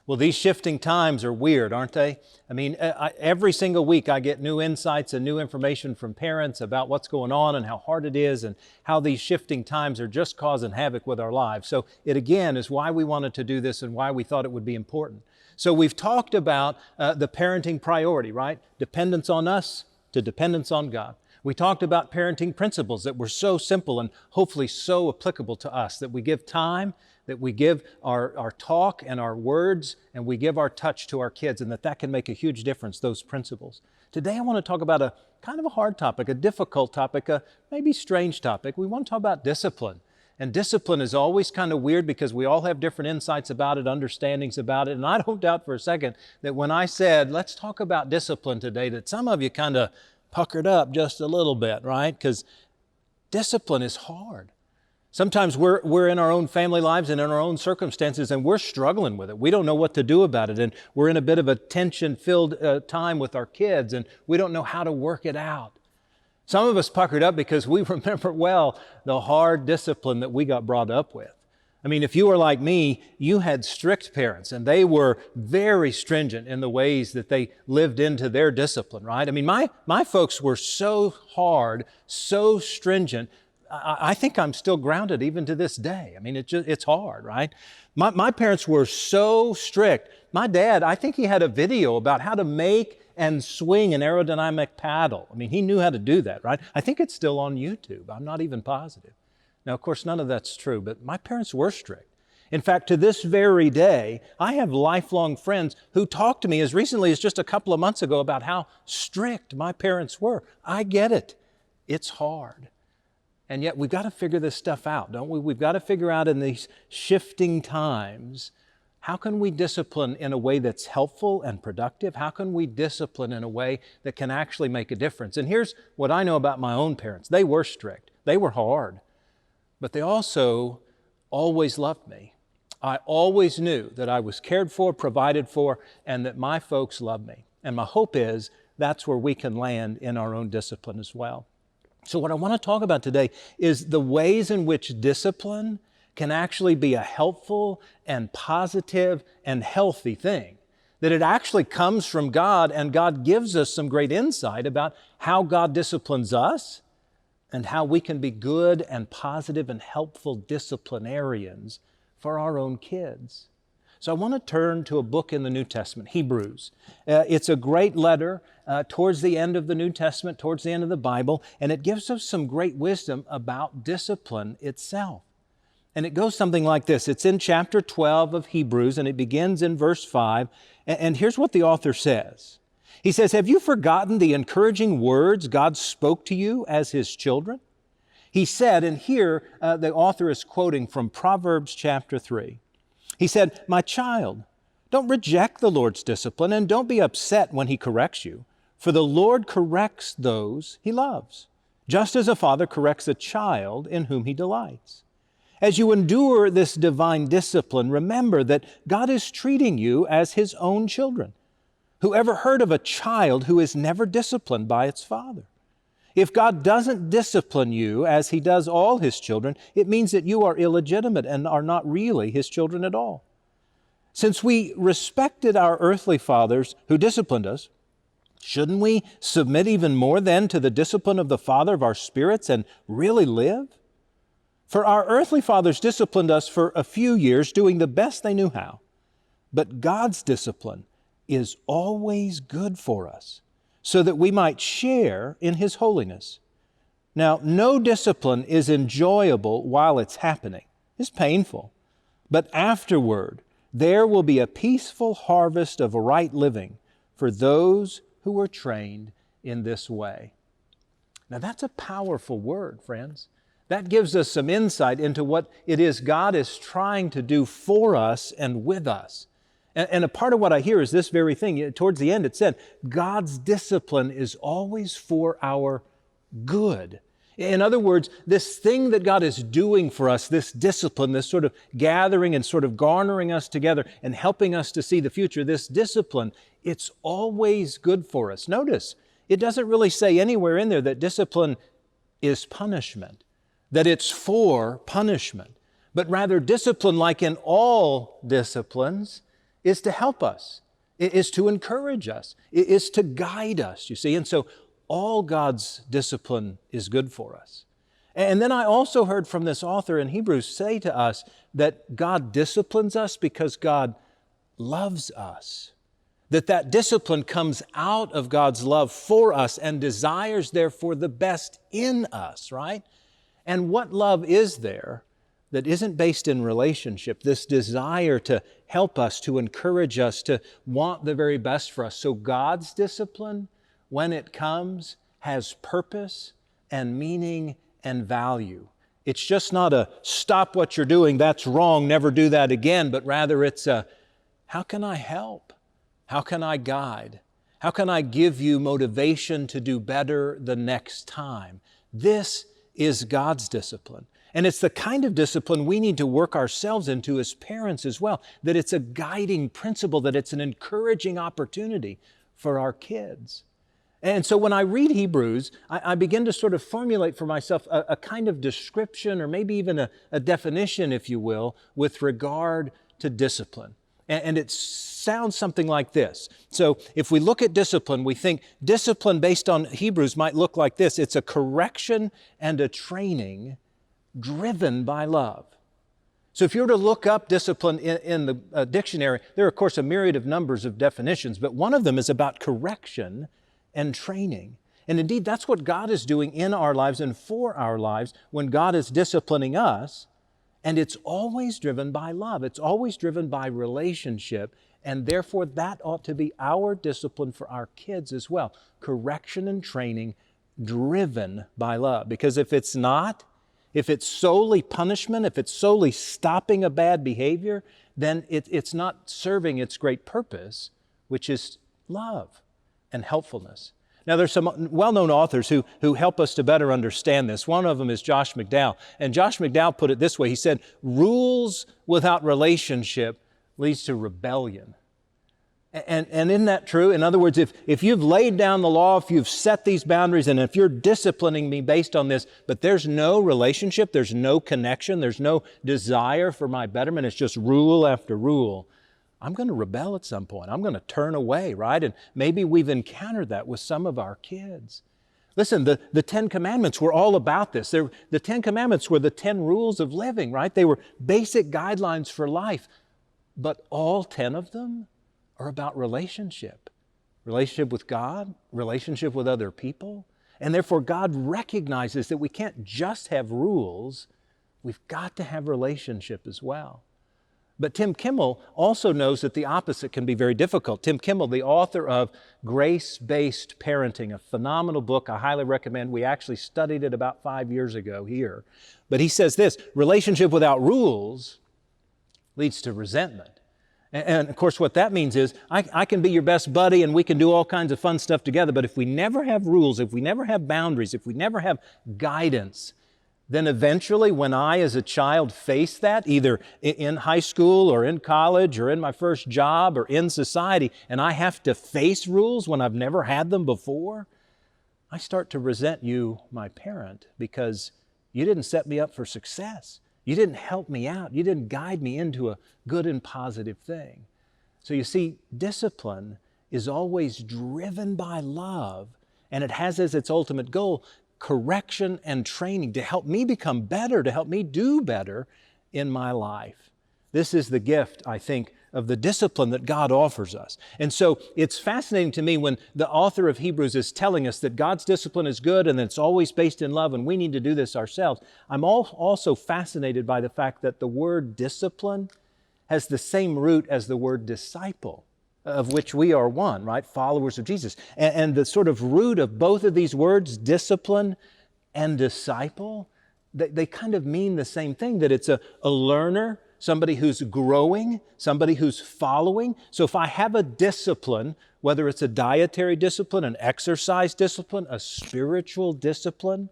Well, these shifting times are weird, aren't they? I mean, every single week I get new insights and new information from parents about what's going on and how hard it is and how these shifting times are just causing havoc with our lives. So it again is why we wanted to do this and why we thought it would be important. So we've talked about the parenting priority, right? Dependence on us to dependence on God. We talked about parenting principles that were so simple and hopefully so applicable to us, that we give time, that we give our talk and our words, and we give our touch to our kids, and that can make a huge difference, those principles. Today I want to talk about a kind of a hard topic, a difficult topic, a maybe strange topic. We want to talk about discipline. And discipline is always kind of weird because we all have different insights about it, understandings about it. And I don't doubt for a second that when I said, let's talk about discipline today, that some of you kind of puckered up just a little bit, right? Because discipline is hard. Sometimes we're in our own family lives and in our own circumstances and we're struggling with it. We don't know what to do about it, and we're in a bit of a tension-filled time with our kids and we don't know how to work it out. Some of us puckered up because we remember well the hard discipline that we got brought up with. I mean, if you were like me, you had strict parents and they were very stringent in the ways that they lived into their discipline, right? I mean, my folks were so hard, so stringent. I think I'm still grounded even to this day. I mean, it's hard, right? My parents were so strict. My dad, I think he had a video about how to make and swing an aerodynamic paddle. I mean, he knew how to do that, right? I think it's still on YouTube. I'm not even positive. Now, of course, none of that's true, but my parents were strict. In fact, to this very day, I have lifelong friends who talk to me as recently as just a couple of months ago about how strict my parents were. I get it. It's hard. And yet we've got to figure this stuff out, don't we? We've got to figure out in these shifting times, how can we discipline in a way that's helpful and productive? How can we discipline in a way that can actually make a difference? And here's what I know about my own parents. They were strict. They were hard. But they also always loved me. I always knew that I was cared for, provided for, and that my folks loved me. And my hope is that's where we can land in our own discipline as well. So what I want to talk about today is the ways in which discipline can actually be a helpful and positive and healthy thing. That it actually comes from God, and God gives us some great insight about how God disciplines us and how we can be good and positive and helpful disciplinarians for our own kids. So I want to turn to a book in the New Testament, Hebrews. It's a great letter towards the end of the New Testament, towards the end of the Bible, and it gives us some great wisdom about discipline itself. And it goes something like this. It's in chapter 12 of Hebrews, and it begins in verse 5. And here's what the author says. He says, "Have you forgotten the encouraging words God spoke to you as His children?" He said, and here the author is quoting from Proverbs chapter 3. He said, "My child, don't reject the Lord's discipline and don't be upset when He corrects you, for the Lord corrects those He loves, just as a father corrects a child in whom He delights. As you endure this divine discipline, remember that God is treating you as His own children. Who ever heard of a child who is never disciplined by its father? If God doesn't discipline you as He does all His children, it means that you are illegitimate and are not really His children at all. Since we respected our earthly fathers who disciplined us, shouldn't we submit even more then to the discipline of the Father of our spirits and really live? For our earthly fathers disciplined us for a few years, doing the best they knew how. But God's discipline is always good for us, so that we might share in His holiness. Now, no discipline is enjoyable while it's happening. It's painful. But afterward, there will be a peaceful harvest of right living for those who are trained in this way." Now, that's a powerful word, friends. That gives us some insight into what it is God is trying to do for us and with us. And a part of what I hear is this very thing. Towards the end it said, God's discipline is always for our good. In other words, this thing that God is doing for us, this discipline, this sort of gathering and sort of garnering us together and helping us to see the future, this discipline, it's always good for us. Notice, it doesn't really say anywhere in there that discipline is punishment, that it's for punishment, but rather discipline, like in all disciplines, is to help us, is to encourage us, is to guide us, you see. And so all God's discipline is good for us. And then I also heard from this author in Hebrews say to us that God disciplines us because God loves us. That discipline comes out of God's love for us and desires therefore the best in us, right? And what love is there that isn't based in relationship? This desire to help us, to encourage us, to want the very best for us. So God's discipline, when it comes, has purpose and meaning and value. It's just not a stop what you're doing, that's wrong, never do that again, but rather it's a how can I help? How can I guide? How can I give you motivation to do better the next time? This is God's discipline. And it's the kind of discipline we need to work ourselves into as parents as well, that it's a guiding principle, that it's an encouraging opportunity for our kids. And so when I read Hebrews, I begin to sort of formulate for myself a kind of description or maybe even a definition, if you will, with regard to discipline. And it sounds something like this. So if we look at discipline, we think discipline based on Hebrews might look like this. It's a correction and a training driven by love. So if you were to look up discipline in the dictionary, there are, of course, a myriad of numbers of definitions, but one of them is about correction and training. And indeed, that's what God is doing in our lives and for our lives when God is disciplining us. And it's always driven by love. It's always driven by relationship. And therefore, that ought to be our discipline for our kids as well. Correction and training driven by love. Because if it's not, if it's solely punishment, if it's solely stopping a bad behavior, then it's not serving its great purpose, which is love and helpfulness. Now, there's some well-known authors who help us to better understand this. One of them is Josh McDowell. And Josh McDowell put it this way. He said, rules without relationship leads to rebellion. And isn't that true? In other words, if you've laid down the law, if you've set these boundaries, and if you're disciplining me based on this, but there's no relationship, there's no connection, there's no desire for my betterment, it's just rule after rule, I'm going to rebel at some point. I'm going to turn away, right? And maybe we've encountered that with some of our kids. Listen, the 10 Commandments were all about this. The 10 Commandments were the 10 rules of living, right? They were basic guidelines for life. But all 10 of them are about relationship. Relationship with God, relationship with other people. And therefore, God recognizes that we can't just have rules. We've got to have relationship as well. But Tim Kimmel also knows that the opposite can be very difficult. Tim Kimmel, the author of Grace-Based Parenting, a phenomenal book I highly recommend. We actually studied it about 5 years ago here. But he says this, relationship without rules leads to resentment. And of course, what that means is I can be your best buddy and we can do all kinds of fun stuff together, but if we never have rules, if we never have boundaries, if we never have guidance, then eventually when I as a child face that, either in high school or in college or in my first job or in society, and I have to face rules when I've never had them before, I start to resent you, my parent, because you didn't set me up for success. You didn't help me out. You didn't guide me into a good and positive thing. So you see, discipline is always driven by love, and it has as its ultimate goal correction and training to help me become better, to help me do better in my life. This is the gift, I think, of the discipline that God offers us. And so it's fascinating to me when the author of Hebrews is telling us that God's discipline is good and that it's always based in love and we need to do this ourselves. I'm also fascinated by the fact that the word discipline has the same root as the word disciple, of which we are one, right? Followers of Jesus. And the sort of root of both of these words, discipline and disciple, they kind of mean the same thing, that it's a learner, somebody who's growing, somebody who's following. So if I have a discipline, whether it's a dietary discipline, an exercise discipline, a spiritual discipline,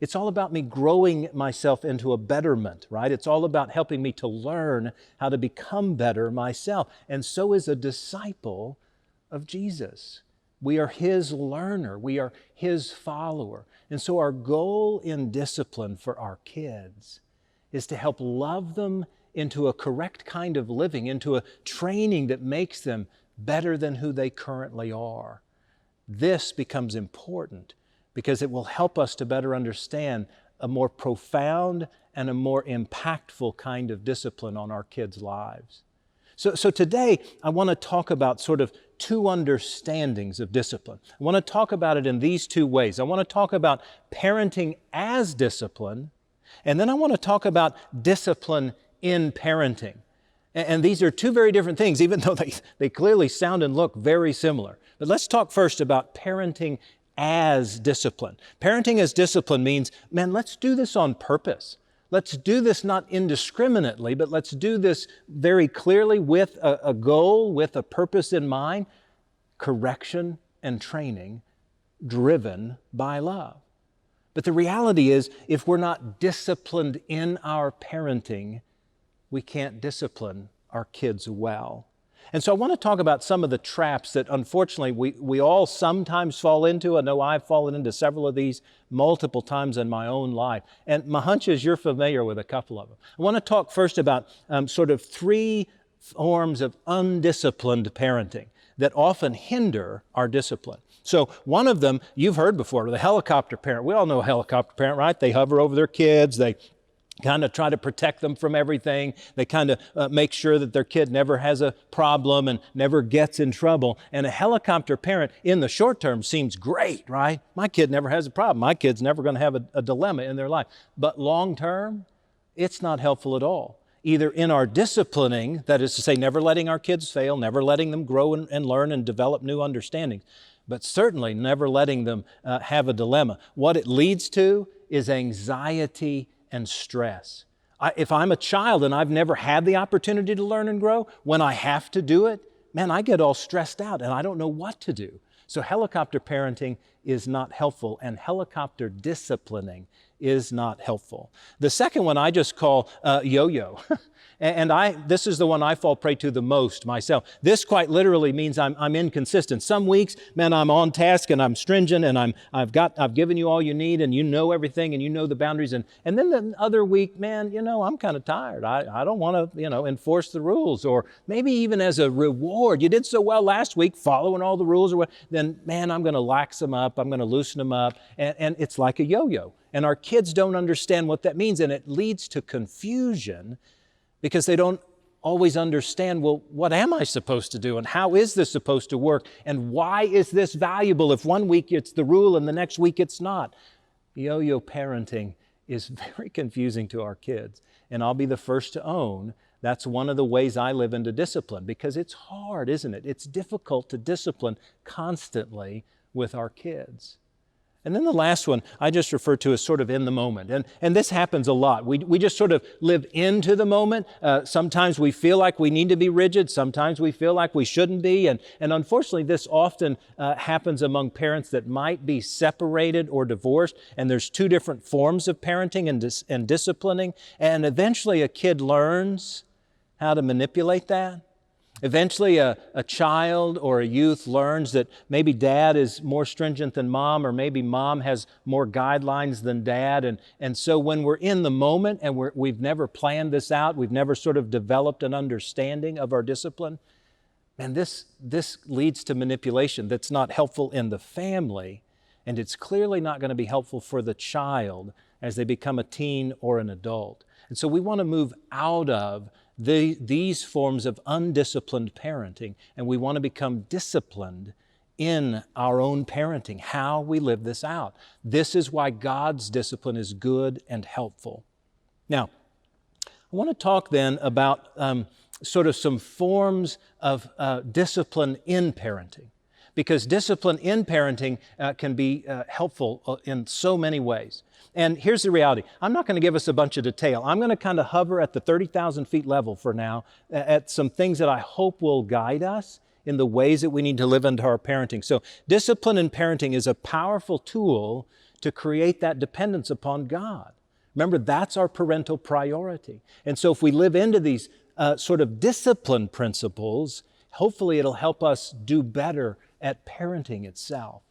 it's all about me growing myself into a betterment, right? It's all about helping me to learn how to become better myself. And so is a disciple of Jesus. We are His learner. We are His follower. And so our goal in discipline for our kids is to help love them into a correct kind of living, into a training that makes them better than who they currently are. This becomes important because it will help us to better understand a more profound and a more impactful kind of discipline on our kids' lives. So today, I want to talk about sort of two understandings of discipline. I want to talk about it in these two ways. I want to talk about parenting as discipline, and then I want to talk about discipline in parenting. And these are two very different things, even though they clearly sound and look very similar. But let's talk first about parenting as discipline. Parenting as discipline means, man, let's do this on purpose. Let's do this not indiscriminately, but let's do this very clearly with a goal, with a purpose in mind, correction and training driven by love. But the reality is, if we're not disciplined in our parenting, we can't discipline our kids well. And so I want to talk about some of the traps that unfortunately we all sometimes fall into. I know I've fallen into several of these multiple times in my own life. And my hunch is you're familiar with a couple of them. I want to talk first about sort of three forms of undisciplined parenting that often hinder our discipline. So one of them you've heard before, the helicopter parent. We all know a helicopter parent, right? They hover over their kids. They kind of try to protect them from everything. They kind of make sure that their kid never has a problem and never gets in trouble. And a helicopter parent in the short term seems great, right? My kid never has a problem. My kid's never going to have a dilemma in their life. But long term, it's not helpful at all. Either in our disciplining, that is to say, never letting our kids fail, never letting them grow and learn and develop new understandings, but certainly never letting them have a dilemma. What it leads to is anxiety and stress. If I'm a child and I've never had the opportunity to learn and grow, when I have to do it, man, I get all stressed out and I don't know what to do. So helicopter parenting is not helpful, and helicopter disciplining is not helpful. The second one I just call yo-yo. And this is the one I fall prey to the most myself. This quite literally means I'm inconsistent. Some weeks, man, I'm on task and I'm stringent and I've given you all you need and you know everything and you know the boundaries. And then the other week, man, I'm kind of tired. I don't want to, enforce the rules, or maybe even as a reward. You did so well last week following all the rules, or what? Then, man, I'm going to lax them up. I'm going to loosen them up. And it's like a yo-yo. And our kids don't understand what that means, and it leads to confusion, because they don't always understand, well, what am I supposed to do? And how is this supposed to work? And why is this valuable if one week it's the rule and the next week it's not? Yo-yo parenting is very confusing to our kids. And I'll be the first to own that's one of the ways I live into discipline, because it's hard, isn't it? It's difficult to discipline constantly with our kids. And then the last one I just refer to as sort of in the moment. And this happens a lot. We just sort of live into the moment. Sometimes we feel like we need to be rigid. Sometimes we feel like we shouldn't be. And unfortunately, this often happens among parents that might be separated or divorced. And there's two different forms of parenting and disciplining. And eventually a kid learns how to manipulate that. Eventually, a child or a youth learns that maybe dad is more stringent than mom, or maybe mom has more guidelines than dad. And so when we're in the moment and we've never planned this out, we've never sort of developed an understanding of our discipline, and this leads to manipulation that's not helpful in the family, and it's clearly not going to be helpful for the child as they become a teen or an adult. And so we want to move out of these forms of undisciplined parenting, and we want to become disciplined in our own parenting, how we live this out. This is why God's discipline is good and helpful. Now, I want to talk then about sort of some forms of discipline in parenting, because discipline in parenting can be helpful in so many ways. And here's the reality. I'm not going to give us a bunch of detail. I'm going to kind of hover at the 30,000 feet level for now at some things that I hope will guide us in the ways that we need to live into our parenting. So discipline in parenting is a powerful tool to create that dependence upon God. Remember, that's our parental priority. And so if we live into these sort of discipline principles, hopefully it'll help us do better at parenting itself.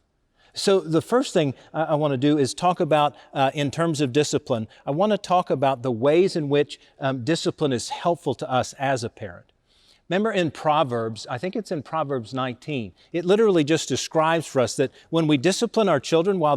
So the first thing I want to do is talk about, in terms of discipline, I want to talk about the ways in which discipline is helpful to us as a parent. Remember in Proverbs, I think it's in Proverbs 19, it literally just describes for us that when we discipline our children while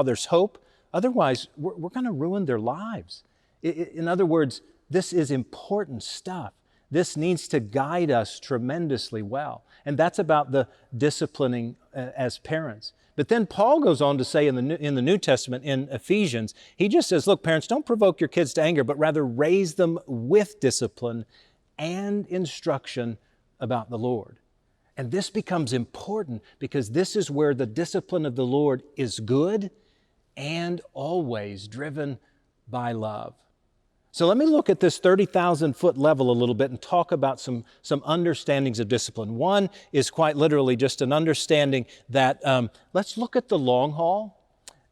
there's hope, otherwise we're going to ruin their lives. In other words, this is important stuff. This needs to guide us tremendously well. And that's about the disciplining as parents. But then Paul goes on to say in the New Testament, in Ephesians, he just says, look, parents, don't provoke your kids to anger, but rather raise them with discipline and instruction about the Lord. And this becomes important because this is where the discipline of the Lord is good and always driven by love. So let me look at this 30,000-foot level a little bit and talk about some understandings of discipline. One is quite literally just an understanding that let's look at the long haul.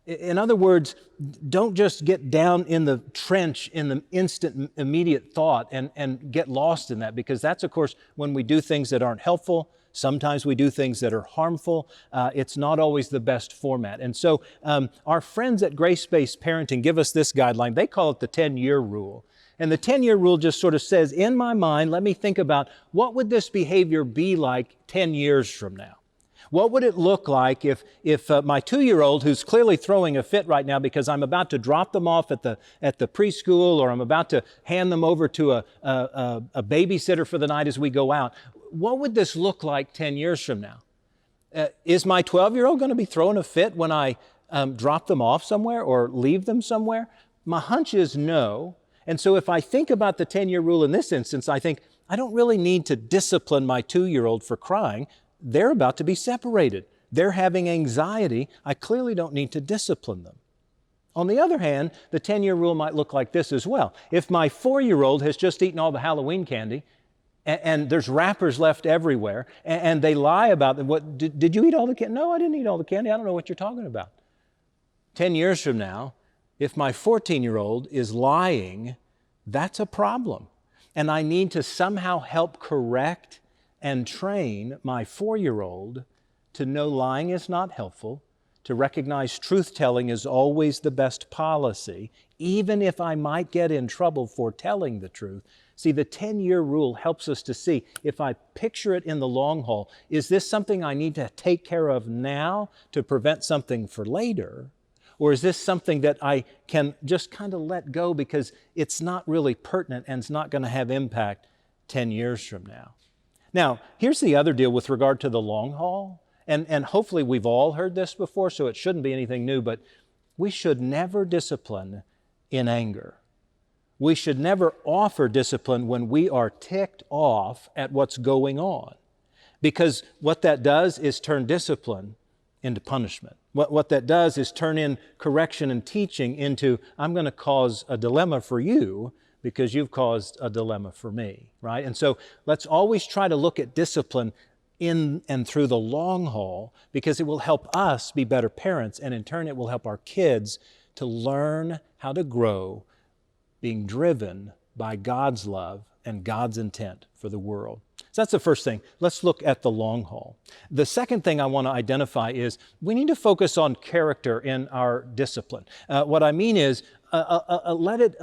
In other words, don't just get down in the trench in the instant, immediate thought and get lost in that, because that's, of course, when we do things that aren't helpful. Sometimes we do things that are harmful. It's not always the best format. And so our friends at Grace-Based Parenting give us this guideline. They call it the 10-year rule. And the 10-year rule just sort of says, in my mind, let me think about what would this behavior be like 10 years from now? What would it look like if my 2-year-old, who's clearly throwing a fit right now because I'm about to drop them off at the preschool, or I'm about to hand them over to a babysitter for the night as we go out, what would this look like 10 years from now? Is my 12-year-old going to be throwing a fit when I drop them off somewhere or leave them somewhere? My hunch is no. And so if I think about the 10-year rule in this instance, I think I don't really need to discipline my 2-year-old for crying. They're about to be separated. They're having anxiety. I clearly don't need to discipline them. On the other hand, the 10-year rule might look like this as well. If my 4-year-old has just eaten all the Halloween candy, and there's wrappers left everywhere, and they lie about them. What, did you eat all the candy? No, I didn't eat all the candy. I don't know what you're talking about. 10 years from now, if my 14-year-old is lying, that's a problem. And I need to somehow help correct and train my 4-year-old to know lying is not helpful, to recognize truth-telling is always the best policy, even if I might get in trouble for telling the truth. See, the 10-year rule helps us to see, if I picture it in the long haul, is this something I need to take care of now to prevent something for later? Or is this something that I can just kind of let go because it's not really pertinent and it's not going to have impact 10 years from now? Now, here's the other deal with regard to the long haul. And hopefully we've all heard this before, so it shouldn't be anything new, but we should never discipline in anger. We should never offer discipline when we are ticked off at what's going on, because what that does is turn discipline into punishment. What that does is turn in correction and teaching into, I'm going to cause a dilemma for you because you've caused a dilemma for me, right? And so let's always try to look at discipline in and through the long haul, because it will help us be better parents, and in turn it will help our kids to learn how to grow being driven by God's love and God's intent for the world. So that's the first thing. Let's look at the long haul. The second thing I want to identify is we need to focus on character in our discipline. What I mean is let it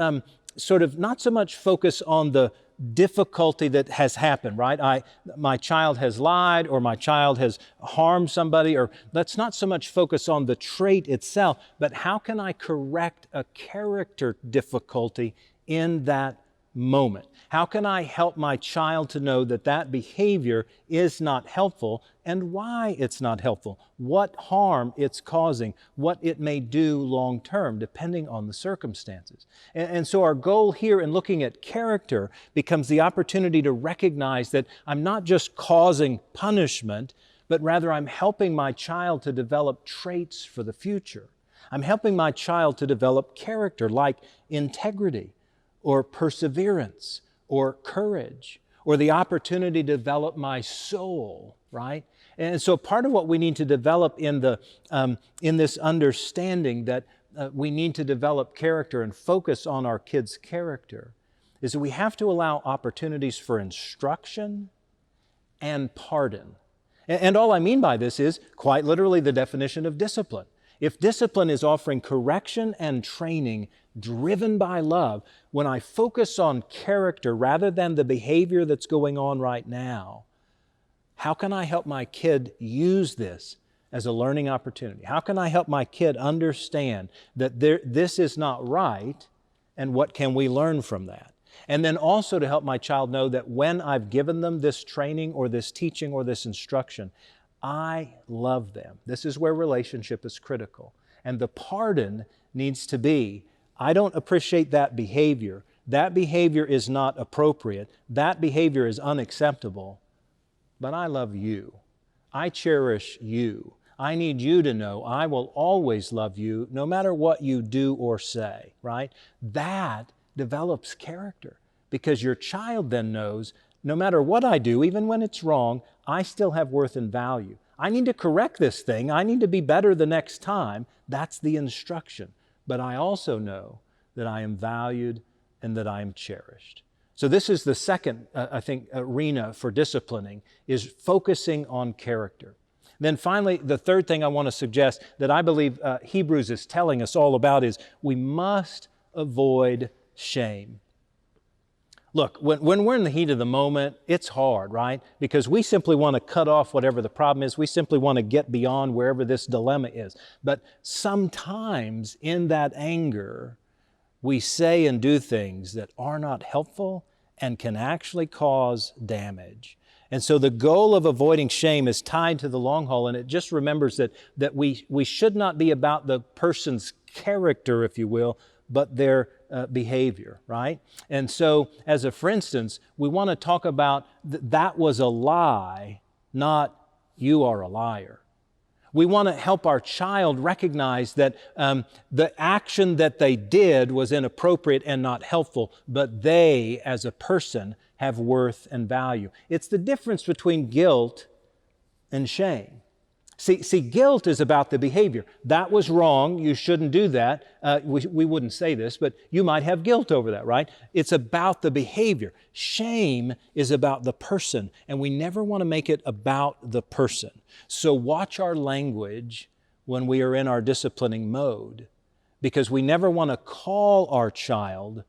sort of not so much focus on the difficulty that has happened, right? My child has lied, or my child has harmed somebody, or let's not so much focus on the trait itself, but how can I correct a character difficulty in that moment? How can I help my child to know that that behavior is not helpful and why it's not helpful, what harm it's causing, what it may do long term, depending on the circumstances. And so our goal here in looking at character becomes the opportunity to recognize that I'm not just causing punishment, but rather I'm helping my child to develop traits for the future. I'm helping my child to develop character like integrity, or perseverance, or courage, or the opportunity to develop my soul, right? And so part of what we need to develop in this understanding that we need to develop character and focus on our kids' character is that we have to allow opportunities for instruction and pardon. And all I mean by this is quite literally the definition of discipline. If discipline is offering correction and training driven by love, when I focus on character rather than the behavior that's going on right now, how can I help my kid use this as a learning opportunity? How can I help my kid understand that this is not right, and what can we learn from that? And then also to help my child know that when I've given them this training or this teaching or this instruction, I love them. This is where relationship is critical. And the pardon needs to be, I don't appreciate that behavior. That behavior is not appropriate. That behavior is unacceptable. But I love you. I cherish you. I need you to know I will always love you no matter what you do or say, right? That develops character because your child then knows no matter what I do, even when it's wrong, I still have worth and value. I need to correct this thing. I need to be better the next time. That's the instruction. But I also know that I am valued and that I am cherished. So this is the second, arena for disciplining, is focusing on character. Then finally, the third thing I want to suggest that I believe Hebrews is telling us all about is we must avoid shame. Look, when we're in the heat of the moment, it's hard, right? Because we simply want to cut off whatever the problem is. We simply want to get beyond wherever this dilemma is. But sometimes in that anger, we say and do things that are not helpful and can actually cause damage. And so the goal of avoiding shame is tied to the long haul, and it just remembers that we should not be about the person's character, if you will, but their behavior, right? And so, for instance, we want to talk about that was a lie, not you are a liar. We want to help our child recognize that the action that they did was inappropriate and not helpful, but they, as a person, have worth and value. It's the difference between guilt and shame. See, guilt is about the behavior. That was wrong. You shouldn't do that. We wouldn't say this, but you might have guilt over that, right? It's about the behavior. Shame is about the person, and we never want to make it about the person. So watch our language when we are in our disciplining mode, because we never want to call our child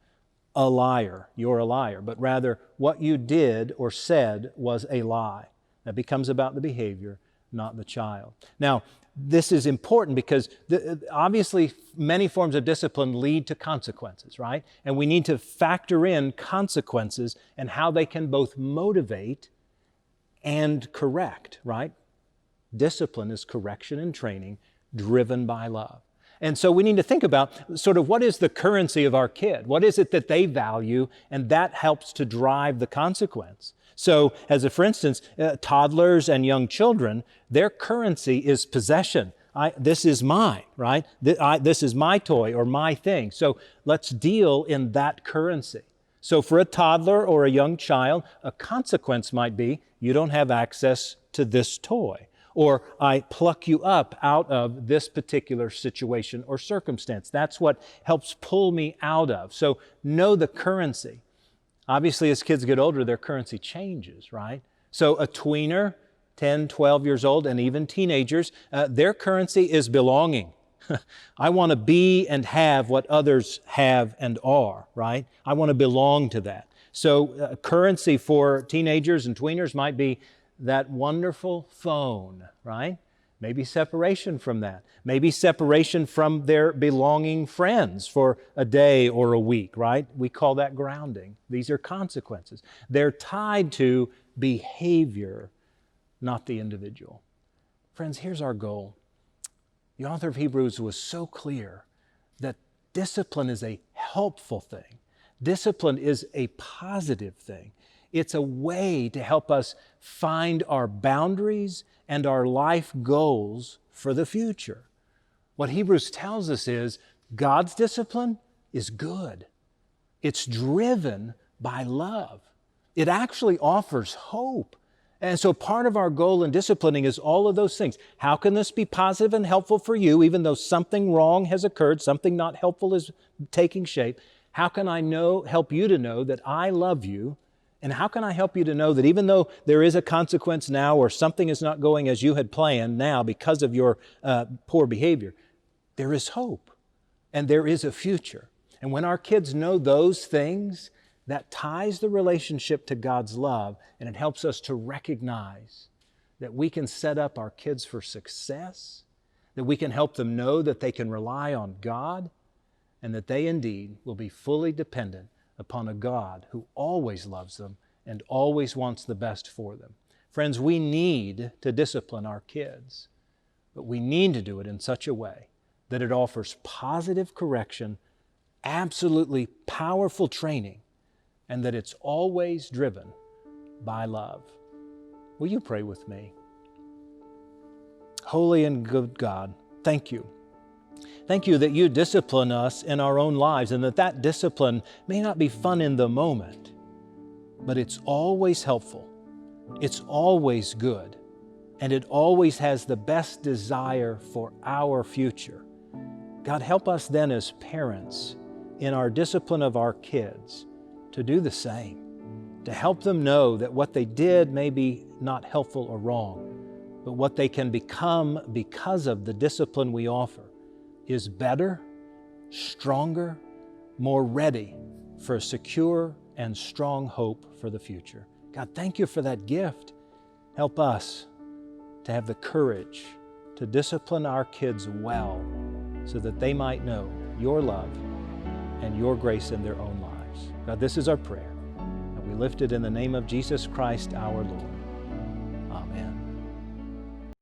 a liar. You're a liar. But rather, what you did or said was a lie. That becomes about the behavior, not the child. Now, this is important because obviously many forms of discipline lead to consequences, right? And we need to factor in consequences and how they can both motivate and correct, right? Discipline is correction and training driven by love. And so we need to think about sort of what is the currency of our kid? What is it that they value? And that helps to drive the consequence. So, for instance, toddlers and young children, their currency is possession. This is mine, right? This is my toy or my thing. So let's deal in that currency. So for a toddler or a young child, a consequence might be you don't have access to this toy, or I pluck you up out of this particular situation or circumstance. That's what helps pull me out of. So know the currency. Obviously, as kids get older, their currency changes, right? So a tweener, 10, 12 years old, and even teenagers, their currency is belonging. I want to be and have what others have and are, right? I want to belong to that. So currency for teenagers and tweeners might be that wonderful phone, right? Maybe separation from that. Maybe separation from their belonging friends for a day or a week, right? We call that grounding. These are consequences. They're tied to behavior, not the individual. Friends, here's our goal. The author of Hebrews was so clear that discipline is a helpful thing. Discipline is a positive thing. It's a way to help us find our boundaries and our life goals for the future. What Hebrews tells us is God's discipline is good. It's driven by love. It actually offers hope. And so part of our goal in disciplining is all of those things. How can this be positive and helpful for you, even though something wrong has occurred, something not helpful is taking shape? How can I help you to know that I love you And how can I help you to know that even though there is a consequence now or something is not going as you had planned now because of your poor behavior, there is hope and there is a future. And when our kids know those things, that ties the relationship to God's love, and it helps us to recognize that we can set up our kids for success, that we can help them know that they can rely on God, and that they indeed will be fully dependent upon a God who always loves them and always wants the best for them. Friends, we need to discipline our kids, but we need to do it in such a way that it offers positive correction, absolutely powerful training, and that it's always driven by love. Will you pray with me? Holy and good God, thank you. Thank you that you discipline us in our own lives, and that discipline may not be fun in the moment, but it's always helpful, it's always good, and it always has the best desire for our future. God, help us then as parents in our discipline of our kids to do the same, to help them know that what they did may be not helpful or wrong, but what they can become because of the discipline we offer is better, stronger, more ready for a secure and strong hope for the future. God, thank you for that gift. Help us to have the courage to discipline our kids well so that they might know your love and your grace in their own lives. God, this is our prayer, and we lift it in the name of Jesus Christ, our Lord.